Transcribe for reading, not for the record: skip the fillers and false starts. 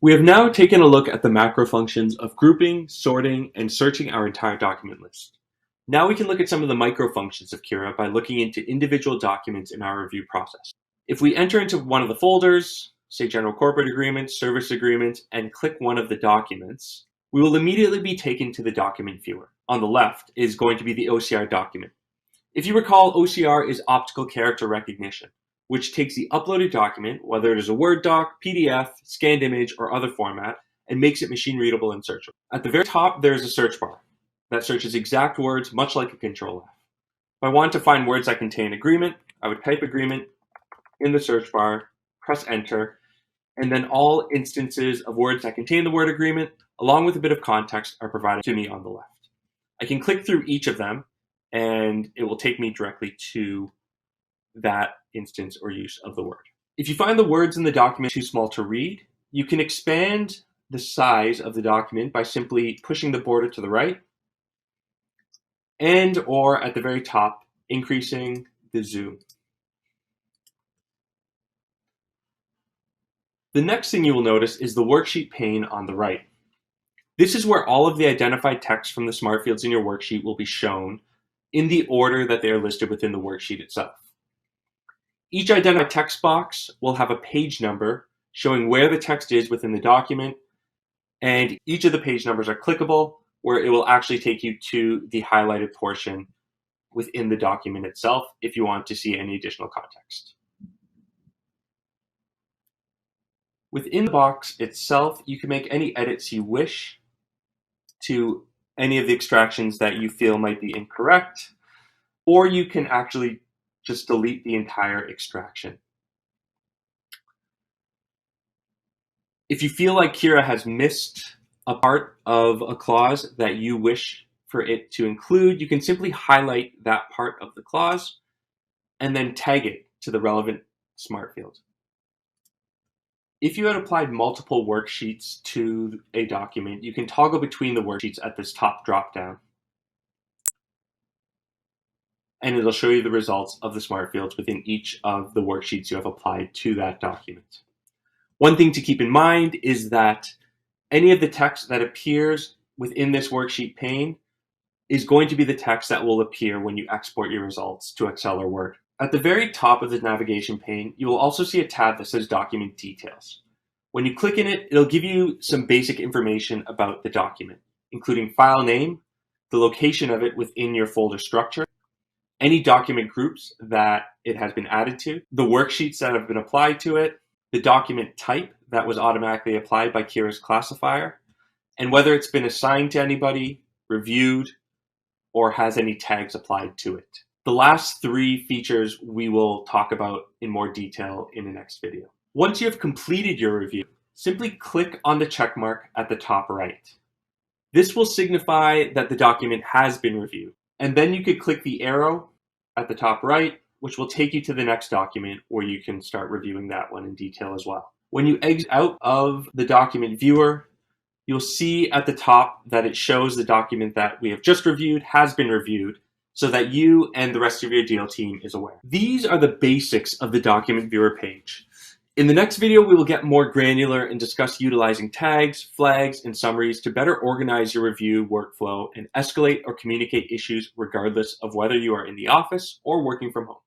We have now taken a look at the macro functions of grouping, sorting, and searching our entire document list. Now we can look at some of the micro functions of Kira by looking into individual documents in our review process. If we enter into one of the folders, say General Corporate Agreement, Service Agreement, and click one of the documents, we will immediately be taken to the document viewer. On the left is going to be the OCR document. If you recall, OCR is optical character recognition, which takes the uploaded document, whether it is a Word doc, PDF, scanned image, or other format, and makes it machine readable and searchable. At the very top, there is a search bar that searches exact words, much like a Control F. If I want to find words that contain agreement, I would type agreement in the search bar, press enter, and then all instances of words that contain the word agreement, along with a bit of context, are provided to me on the left. I can click through each of them, and it will take me directly to that instance or use of the word. If you find the words in the document too small to read, you can expand the size of the document by simply pushing the border to the right, and or at the very top, increasing the zoom. The next thing you will notice is the worksheet pane on the right. This is where all of the identified text from the smart fields in your worksheet will be shown in the order that they are listed within the worksheet itself. Each identified text box will have a page number showing where the text is within the document, and each of the page numbers are clickable, where it will actually take you to the highlighted portion within the document itself if you want to see any additional context. Within the box itself, you can make any edits you wish to any of the extractions that you feel might be incorrect, or you can actually just delete the entire extraction. If you feel like Kira has missed a part of a clause that you wish for it to include, you can simply highlight that part of the clause and then tag it to the relevant smart field. If you had applied multiple worksheets to a document, you can toggle between the worksheets at this top drop-down, and it'll show you the results of the smart fields within each of the worksheets you have applied to that document. One thing to keep in mind is that any of the text that appears within this worksheet pane is going to be the text that will appear when you export your results to Excel or Word. At the very top of the navigation pane, you will also see a tab that says Document Details. When you click in it, it'll give you some basic information about the document, including file name, the location of it within your folder structure, any document groups that it has been added to, the worksheets that have been applied to it, the document type that was automatically applied by Kira's classifier, and whether it's been assigned to anybody, reviewed, or has any tags applied to it. The last three features we will talk about in more detail in the next video. Once you have completed your review, simply click on the check mark at the top right. This will signify that the document has been reviewed. And then you could click the arrow at the top right, which will take you to the next document where you can start reviewing that one in detail as well. When you exit out of the document viewer, you'll see at the top that it shows the document that we have just reviewed has been reviewed, so that you and the rest of your deal team is aware. These are the basics of the document viewer page. In the next video, we will get more granular and discuss utilizing tags, flags, and summaries to better organize your review workflow and escalate or communicate issues regardless of whether you are in the office or working from home.